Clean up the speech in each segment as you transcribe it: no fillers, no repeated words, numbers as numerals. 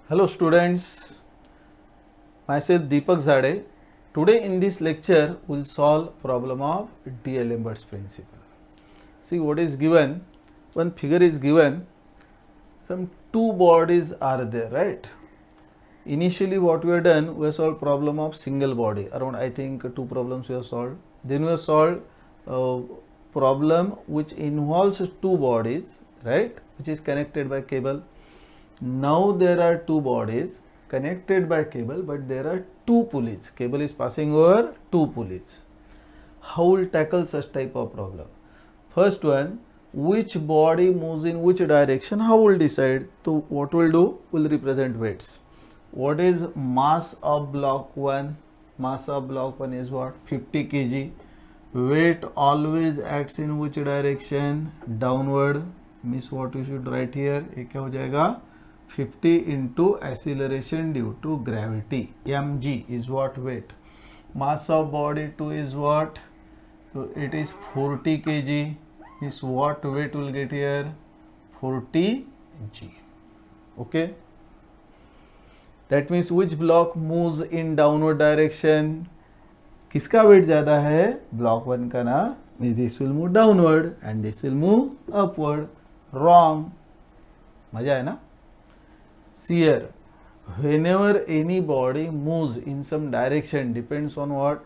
Hello students, myself Deepak Zade. Today in this lecture we'll solve problem of D'Alembert's principle. See what is given, one figure is given, some two bodies are there, right? Initially what we have done, we have solved problem of single body, around I think two problems we have solved. Then we have solved problem which involves two bodies, right, which is connected by cable. Now there are two bodies connected by cable, but there are two pulleys. Cable is passing over two pulleys. How will tackle such type of problem? First one, which body moves in which direction? How will decide? So what will do? Will represent weights. What is mass of block 1? Mass of block 1 is what? 50 kg. Weight always acts in which direction? Downward. Means what you should write here? ये क्या हो जाएगा? 50 into acceleration due to gravity. mg is what? Weight. Mass of body 2 is what? So it is 40 kg. Means what weight will get here? 40 g. Okay. That means which block moves in downward direction? किसका weight ज़्यादा है? Block 1 का ना. Means this will move downward and this will move upward. Wrong. मजा है ना? See here, whenever any body moves in some direction depends on what?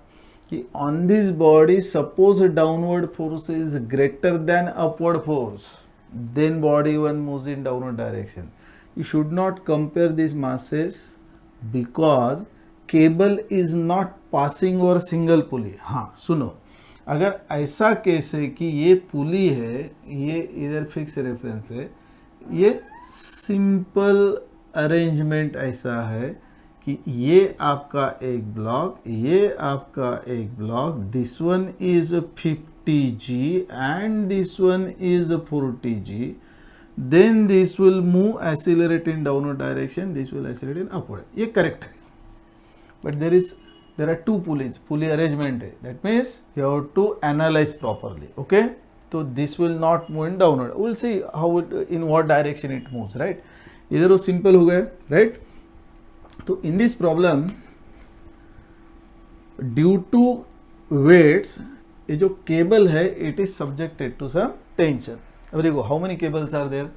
कि on this body, suppose downward force is greater than upward force, then body one moves in downward direction. You should not compare these masses because cable is not passing over single pulley. हाँ सुनो, अगर ऐसा case है कि ये पुली है, ये इधर फिक्स रेफरेंस है, ये सिंपल अरेंजमेंट ऐसा है कि ये आपका एक ब्लॉक, ये आपका एक block, this one is 50g and this one is 40g, then this will move accelerate in downward direction, this will accelerate in upward. ये करेक्ट है, but there are two pulleys, pulley arrangement है, that means you have to analyze properly. Okay, so this will not move in downward. We'll see how it, in what direction it moves, right? इधर वो simple हो गए, right? तो in this problem due to weights, ये जो cable है it is subjected to some tension. अब देखो how many cables are there.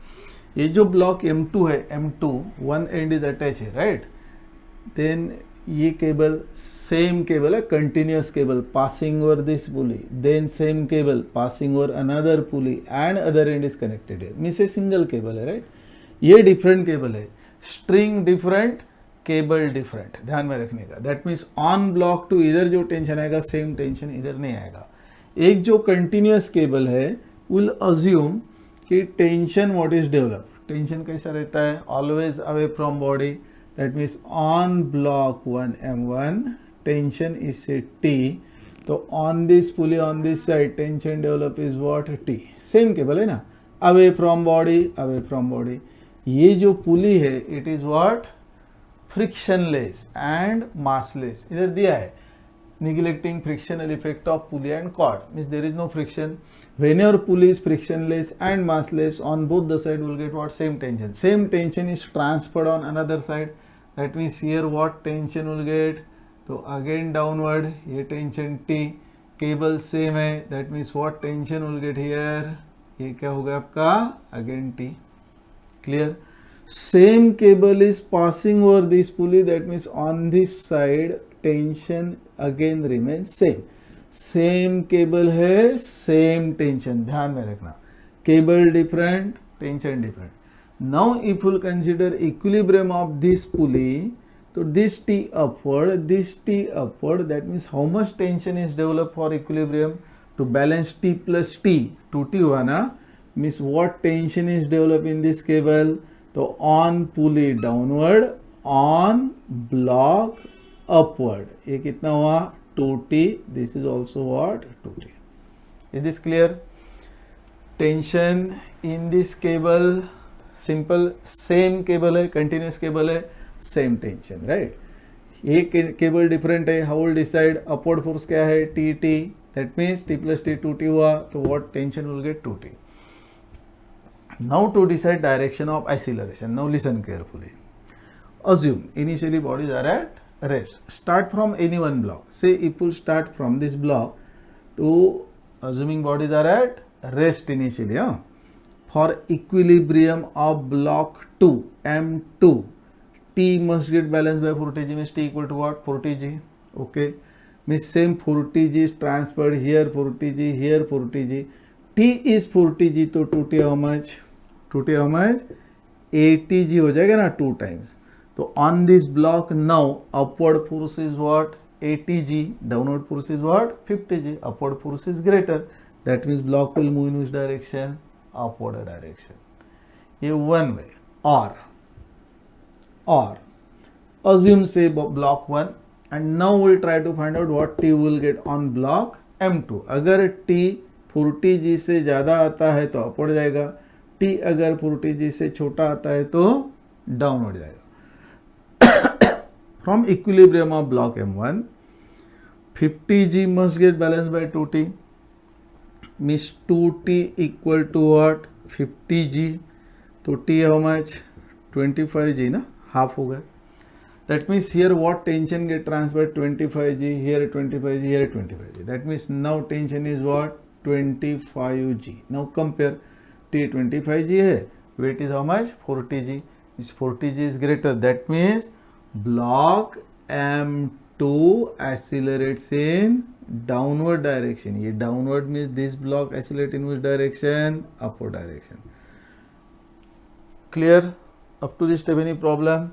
ये जो ब्लॉक M2 है, M2 one end is attach है, राइट? देन ये केबल सेम केबल है, continuous cable passing over this pulley, then same cable passing over another pulley and other end is connected है. Means a single cable है, right? ये different cable है, string different, cable different, ध्यान में रखने का. That means on block 2 इधर जो टेंशन आएगा सेम टेंशन इधर नहीं आएगा. एक जो कंटिन्यूअस केबल है विल अज्यूम कि tension what is develop. Tension कैसा रहता है? Always away from body. That means on block 1 M1 tension is से T. तो on this pulley on this side tension develop is what? T. Same cable है ना, away from body, away from body. ये जो पुली है it is what? Frictionless and massless. इधर दिया है neglecting frictional effect of pulley and cord, means there is no friction. whenever pulley is frictionless and massless, on both the side will get what? Same tension. Same tension is transferred on another side. That means here what tension will get? तो again downward, ये tension T. Cable same है, that means what tension will get here? ये क्या होगा आपका? Again T. Clear? Same cable is passing over this pulley, that means on this side tension again remains same. Same cable है, same tension, ध्यान में रखना. Cable different, tension different. Now if you consider equilibrium of this pulley, so this T upward, that means how much tension is developed for equilibrium? To balance T plus T, 2T हुआ ना, means what tension is developed in this cable? तो on pulley downward, on block upward, ये कितना हुआ? 2T. This is also what? 2T. Is this clear? Tension in this cable simple, same cable है, continuous cable है, same tension, right? ये cable different है. How will decide? Upward force क्या है? T. That means T plus T 2T हुआ, तो what tension will get? 2T. Now to decide direction of acceleration. Now listen carefully. assume initially bodies are at rest. Start from any one block. Say if we start from this block to assuming bodies are at rest initially. For equilibrium of block 2 M2, T must get balanced by 40G, means T equal to what? 40G. Okay, means same 40G is transferred here, 40G here, 40G. T is 40G, तो 2T how much? 2T how much? 80G हो जाएगा ना 2 times. तो on this block now upward force is what? 80G. Downward force is what? 50G. Upward force is greater. That means block will move in which direction? Upward direction. ये one way. Or assume say block 1 and now we'll try to find out what T will get on block M2. अगर T 40G से ज़्यादा आता है तो upward जाएगा, T अगर 40G से छोटा आता है तो डाउनवर्ड जाएगा. From equilibrium of block M1, 50G must get balanced by 2T, means 2T equal to what? 50G. तो T how much? 25G ना, half हो गया. That means here what tension get transferred? 25G, here 25G, here 25G. That means now tension is what? 25G. Now compare, T 25G है, weight is how much? 40G. This 40G is greater. That means block M2 accelerates in downward direction. ये downward means this block accelerates in which direction? Upward direction. Clear? Up to this step any problem?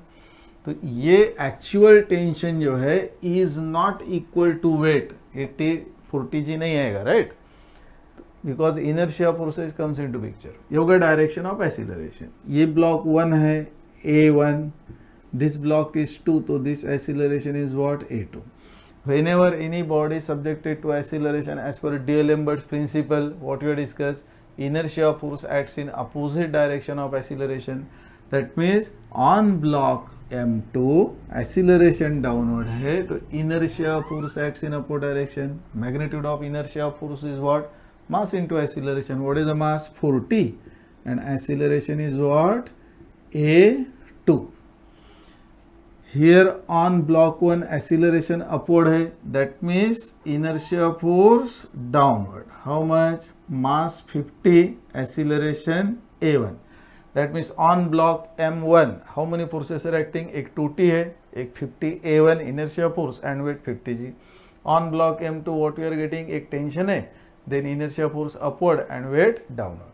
तो ये actual tension जो है is not equal to weight. ये 40G नहीं आएगा, right? Because inertia forces comes into picture. ये होगा direction of acceleration. ये ब्लॉक 1 है A1, दिस ब्लॉक इज 2, तो this acceleration is what? A2. whenever any body is subjected to acceleration as per D'Alembert's principle, what we have discussed, inertia force acts in opposite direction of acceleration. That means on block M2 acceleration downward है तो inertia force acts in upward direction. Magnitude of inertia force is what? Mass into acceleration. What is the mass? 4T, and acceleration is what? A2. Here on block 1 acceleration upward है, that means inertia force downward. How much? Mass 50, acceleration A1. That means on block M1 how many forces are acting? एक 2T है, एक 50 A1 inertia force and weight 50G. On block M2 what we are getting? एक tension है, then inertia force upward and weight downward.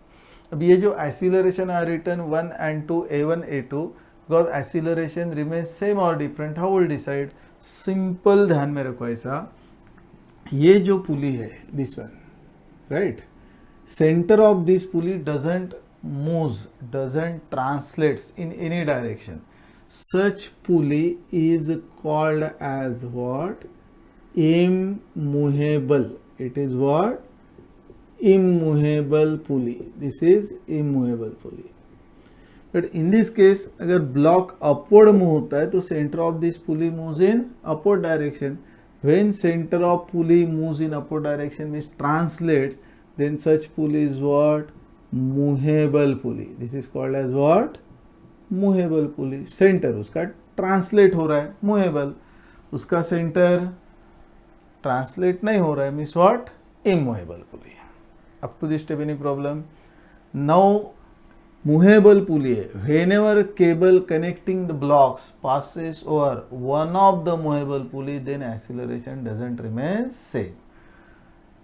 अब ये जो acceleration are written 1 and 2 A1 A2, because acceleration remains same or different, how will decide? Simple ध्यान में रखो ऐसा, ये जो पुली है this one, right? Center of this pulley doesn't moves, doesn't translates in any direction. Such pulley is called as what? Immovable. It is what? Immovable pulley. This is immovable pulley. But in this case अगर block upward move होता है तो center of this pulley moves in upward direction. When center of pulley moves in upward direction means translates, then such pulley is what? Movable pulley. This is called as what? Movable pulley. Center उसका translate हो रहा है, movable. उसका center translate नहीं हो रहा है, means what? Immovable pulley. Up to this step any problem? Now movable pulley है. Whenever cable connecting the blocks passes over one of the movable pulley, then acceleration doesn't remain same.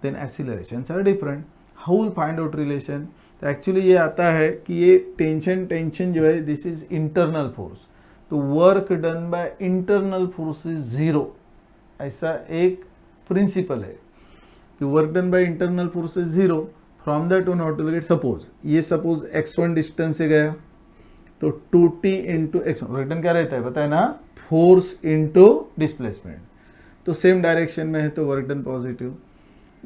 Then accelerations are different. How will find out relation? तो actually ये आता है कि ये tension जो है this is internal force, तो work done by internal force is 0. ऐसा एक प्रिंसिपल है कि work done by internal force is 0. From that on how to get, suppose x1 distance से गया तो 2t इंटू x1, रिटर्न क्या रहता है पता है ना? Force into displacement. तो सेम डायरेक्शन में है तो वर्क डन पॉजिटिव.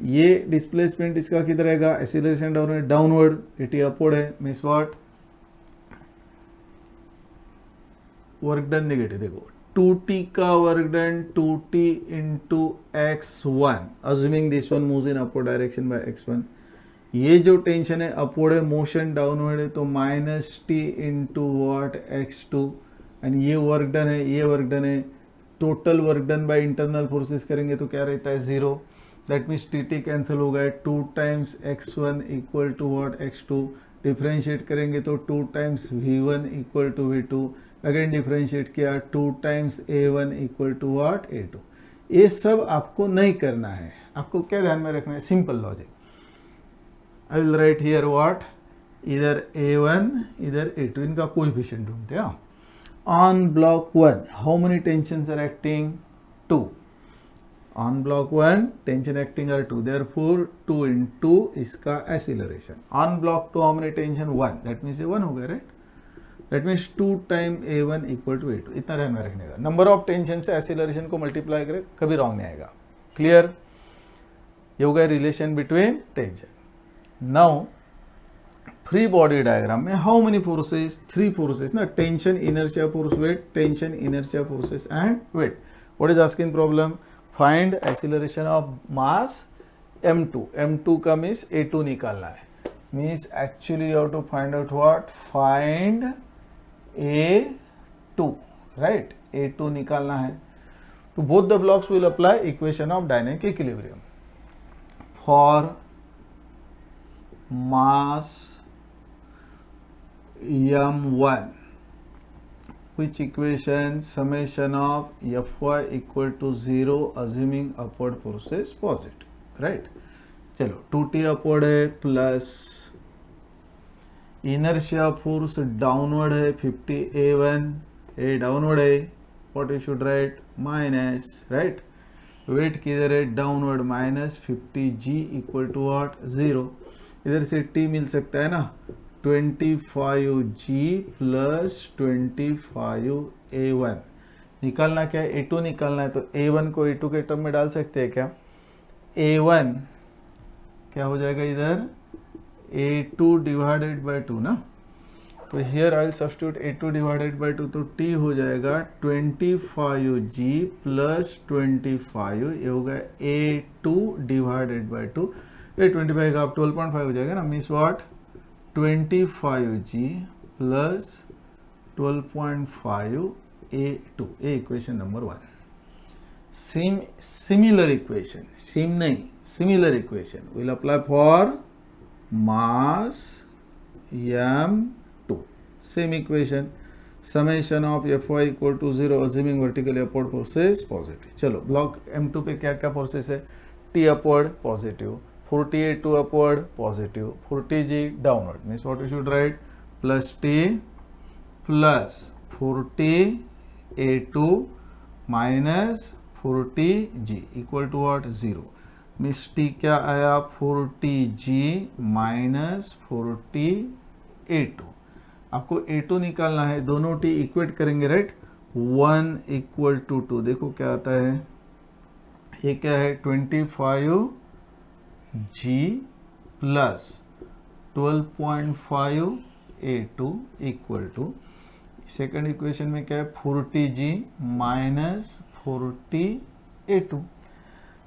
ये डिस्प्लेसमेंट इसका किधर रहेगा? एक्सीलरेशन डाउनवर्ड, इट अपवर्ड है, means what? Work done negative. देखो 2t का work done 2t into x1, assuming this one moves in upward direction by x1. ये जो टेंशन है अपवर्ड है, मोशन डाउनवर्ड है, तो -t into what? x2. And ये वर्क डन है, ये वर्क डन है, total work done by internal forces करेंगे तो क्या रहता है 0. दैट मीन्स टी कैंसिल हो गए, 2 times x1 equal to what x2. Differentiate करेंगे तो 2 times v1 equal to v2. Again differentiate किया, 2 times a1 equal to what a2. ये सब आपको नहीं करना है, आपको क्या ध्यान में रखना है, simple logic. I will write here what, इधर a1 इधर a2, इनका कोएफिशिएंट ढूंढते हैं. On block 1, how many tensions are acting? 2. On block 1, tension acting are 2. Therefore, 2 into इसका acceleration. On block 2, how many tension? 1. That means ये 1 हो गया, right? That means 2 times A1 equal to A2. इतना ध्यान में रखने का. Number of tension से acceleration को multiply करें, कभी wrong नहीं आएगा. Clear? ये हो गया relation between tension. Now, free body diagram में हाउ मेनी फोर्सेस, 3 फोर्सेस ना, tension, inertia force, weight, tension, inertia forces and weight. What is asking problem, find acceleration of mass m2. m2 का means a2 निकालना है. Means actually you have to find out what, find a2, right. a2 निकालना है. तो both the blocks will apply equation of dynamic equilibrium for mass m1, which equation, summation of fy equal to 0 assuming upward forces positive, right. चलो 2t upward है plus inertia force downward है 50 a1, a downward है, what you should write, minus, right. Weight किधर है, downward, minus 50 g equal to what 0. इधर से t मिल सकता है ना, 25g प्लस 25a1. निकालना क्या है, a2 निकालना है. तो a1 को a2 के टर्म में डाल सकते हैं क्या, a1 क्या हो जाएगा इधर, a2 डिवाइडेड बाय 2 ना. तो here I will substitute a2 divided by 2, तो t हो जाएगा 25g प्लस 25, ये होगा a2 डिवाइडेड बाय 2. ये 25 का आप 12.5 हो जाएगा ना, means what, 25g plus 12.5 a2. A equation number 1. Similar equation, same नहीं, similar equation will apply for mass m2. Same equation, summation of fy equal to 0 assuming vertically upward forces positive. चलो block m2 पे क्या क्या forces है, t upward positive, 48 upward positive, 40g downward. Means what we should write, plus t plus 40a2 minus 40g equal to what, 0. Means t क्या आया, 40g minus 40a2. आपको a2 निकालना है, दोनों t इक्वेट करेंगे, राइट. 1 इक्वल टू 2, देखो क्या आता है, ये क्या है, 25g plus 12.5 a2 equal to, second equation में क्या है, 40g माइनस 40a2.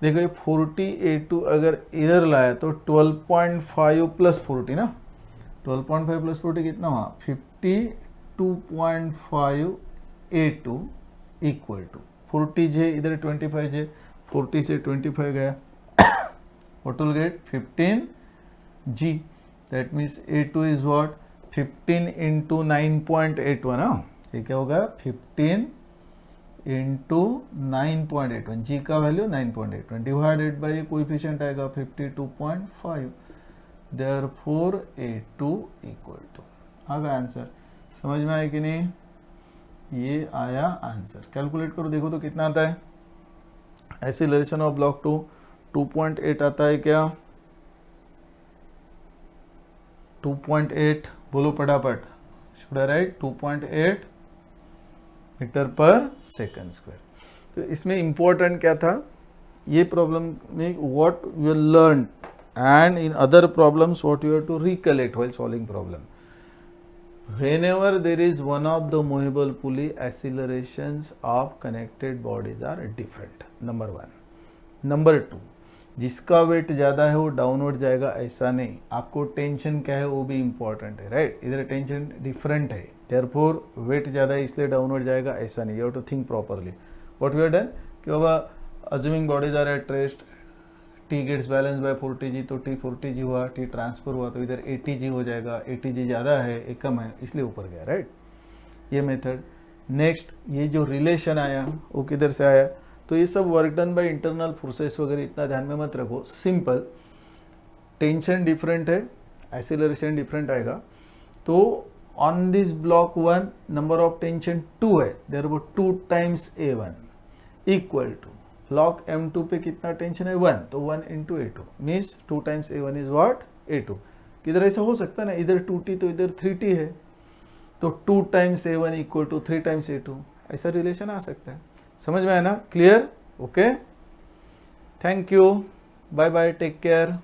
देखो ये 40a2 अगर इधर लाया तो 12.5 प्लस 40 ना, 12.5 प्लस 40 कितना हुआ, 52.5 a2 इक्वल टू 40j, इधर 25j, 40 से 25 गया, what will get, 15g. that means a2 is what, 15 into 9.81 ना, ये क्या होगा, 15 into 9.81, g का वैल्यू 9.81 डिवाइडेड बाय कोएफिशिएंट आएगा 52.5. therefore a2 इक्वल टू, आ गया आंसर. समझ में आया कि नहीं, ये आया आंसर. कैलकुलेट करो, देखो तो कितना आता है. एक्सीलरेशन ऑफ ब्लॉक 2 2.8 आता है क्या, 2.8 बोलो फटाफट, शुड आई राइट, 2.8 मीटर पर सेकंड स्क्वायर. तो इसमें इंपॉर्टेंट क्या था, ये प्रॉब्लम में what you learn and in other problems what you have to recollect while solving problem. whenever there is one of the movable pulley, accelerations of connected bodies are different. Number 1. Number 2, जिसका wait ज़्यादा है वो downward जाएगा, ऐसा नहीं. आपको tension क्या है वो भी इंपॉर्टेंट है, राइट. इधर टेंशन डिफरेंट है, देयरफॉर वेट ज़्यादा है इसलिए डाउनवर्ड जाएगा, ऐसा नहीं. You have to think properly. What we are done कि बाबा assuming bodies are at rest, T gets balance by 40G, तो टी 40G हुआ, टी ट्रांसफर हुआ तो इधर 80G हो जाएगा. 80G ज़्यादा है, एक कम है, इसलिए ऊपर गया. राइट, ये मेथड. नेक्स्ट, ये जो रिलेशन आया वो किधर से आया, तो ये सब work done by internal forces वगैरह, इतना ध्यान में मत रखो. सिंपल, टेंशन डिफरेंट है, एक्सेलरेशन डिफरेंट आएगा. तो on this block 1 number of tension 2 है, therefore 2 times A1 equal to block M2 पे कितना टेंशन है 1, तो 1 into A2 means 2 times A1 is what A2. किधर ऐसा हो सकता है ना, इधर 2T तो इधर 3T है, तो 2 times A1 equal to 3 times A2, ऐसा रिलेशन आ सकता है. समझ में आया ना? Clear? Okay, thank you, bye bye, take care.